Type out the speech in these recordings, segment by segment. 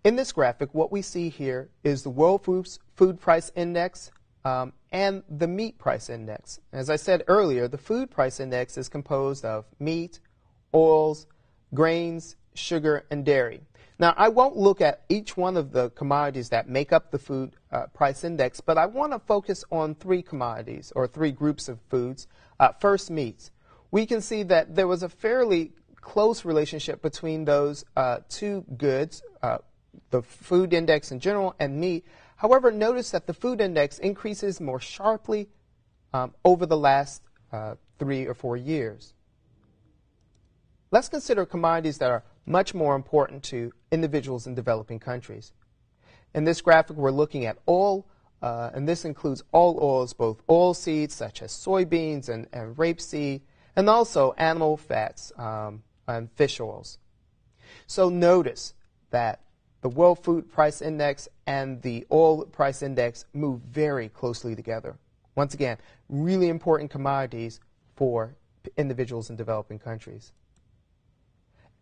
In this graphic, what we see here is the World Food Price Index and the Meat Price Index. As I said earlier, the Food Price Index is composed of meat, oils, grains, sugar, and dairy. Now, I won't look at each one of the commodities that make up the Food Price Index, but I want to focus on three commodities, or three groups of foods. First, meats. We can see that there was a fairly close relationship between those two goods, the food index in general and meat. However, notice that the food index increases more sharply over the last 3 or 4 years. Let's consider commodities that are much more important to individuals in developing countries. In this graphic, we're looking at oil, and this includes all oils, both oil seeds such as soybeans and rapeseed, and also animal fats and fish oils. So notice that the World Food Price Index and the Oil Price Index move very closely together. Once again, really important commodities for individuals in developing countries.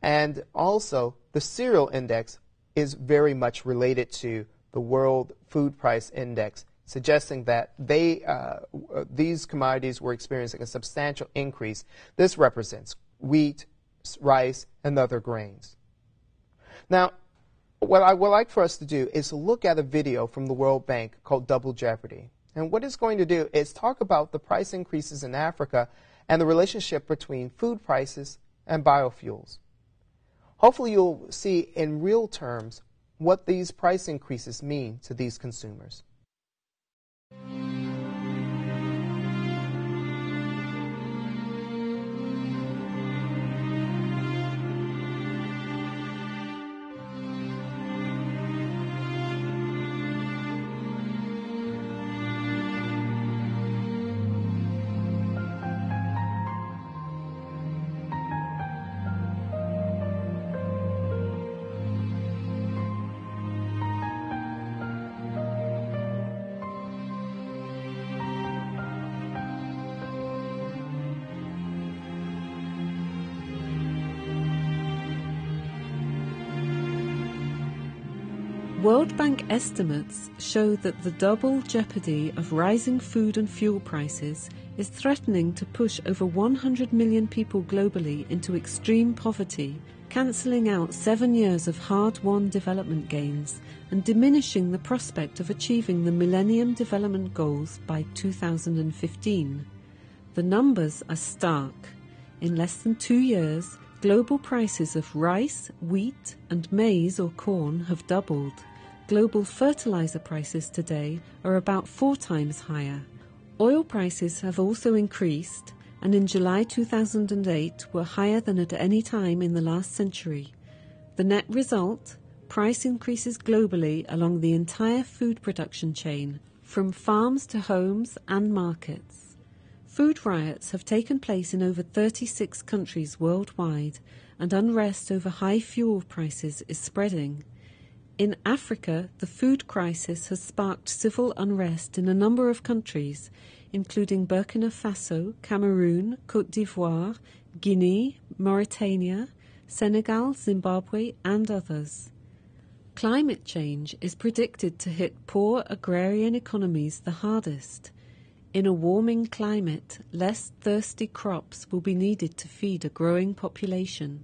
And also, the Cereal Index is very much related to the World Food Price Index, suggesting that these commodities were experiencing a substantial increase. This represents wheat, rice, and other grains. Now, what I would like for us to do is to look at a video from the World Bank called Double Jeopardy. And what it's going to do is talk about the price increases in Africa and the relationship between food prices and biofuels. Hopefully you'll see in real terms what these price increases mean to these consumers. World Bank estimates show that the double jeopardy of rising food and fuel prices is threatening to push over 100 million people globally into extreme poverty, cancelling out 7 years of hard-won development gains and diminishing the prospect of achieving the Millennium Development Goals by 2015. The numbers are stark. In less than 2 years, global prices of rice, wheat, and maize or corn have doubled. Global fertilizer prices today are about 4 times higher. Oil prices have also increased, and in July 2008 were higher than at any time in the last century. The net result? Price increases globally along the entire food production chain, from farms to homes and markets. Food riots have taken place in over 36 countries worldwide, and unrest over high fuel prices is spreading. In Africa, the food crisis has sparked civil unrest in a number of countries, including Burkina Faso, Cameroon, Côte d'Ivoire, Guinea, Mauritania, Senegal, Zimbabwe, and others. Climate change is predicted to hit poor agrarian economies the hardest. In a warming climate, less thirsty crops will be needed to feed a growing population.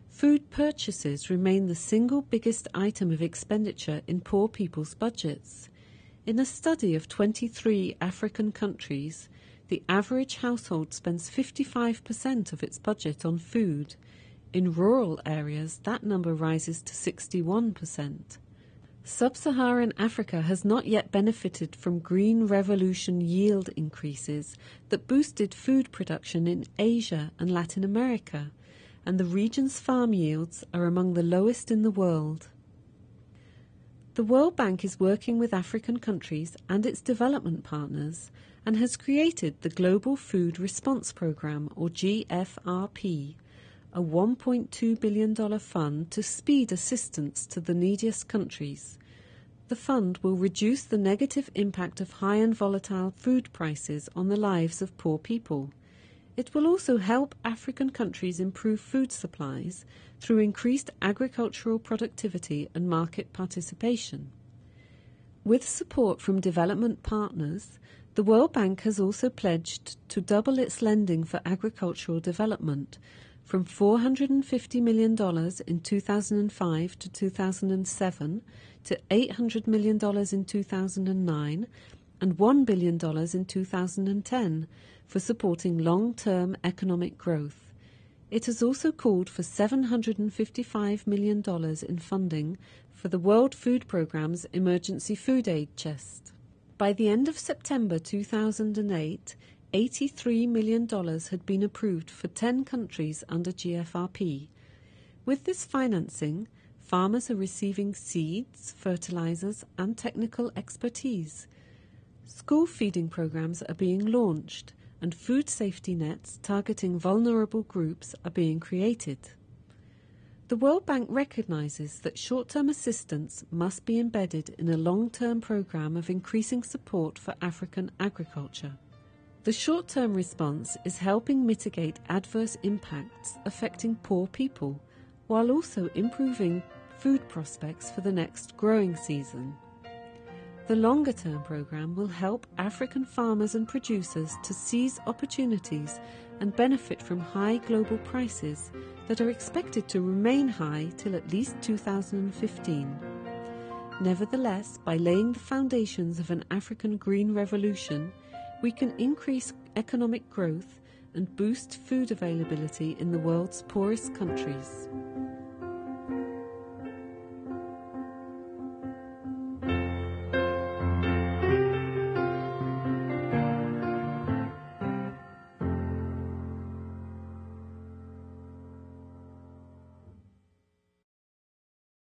Food purchases remain the single biggest item of expenditure in poor people's budgets. In a study of 23 African countries, the average household spends 55% of its budget on food. In rural areas, that number rises to 61%. Sub-Saharan Africa has not yet benefited from Green Revolution yield increases that boosted food production in Asia and Latin America, and the region's farm yields are among the lowest in the world. The World Bank is working with African countries and its development partners and has created the Global Food Response Programme, or GFRP, a $1.2 billion fund to speed assistance to the neediest countries. The fund will reduce the negative impact of high and volatile food prices on the lives of poor people. It will also help African countries improve food supplies through increased agricultural productivity and market participation. With support from development partners, the World Bank has also pledged to double its lending for agricultural development from $450 million in 2005 to 2007 to $800 million in 2009 and $1 billion in 2010 for supporting long-term economic growth. It has also called for $755 million in funding for the World Food Programme's Emergency Food Aid Chest. By the end of September 2008, $83 million had been approved for 10 countries under GFRP. With this financing, farmers are receiving seeds, fertilizers, and technical expertise. School feeding programs are being launched, and food safety nets targeting vulnerable groups are being created. The World Bank recognizes that short-term assistance must be embedded in a long-term program of increasing support for African agriculture. The short-term response is helping mitigate adverse impacts affecting poor people, while also improving food prospects for the next growing season. The longer-term program will help African farmers and producers to seize opportunities and benefit from high global prices that are expected to remain high till at least 2015. Nevertheless, by laying the foundations of an African green revolution, we can increase economic growth and boost food availability in the world's poorest countries.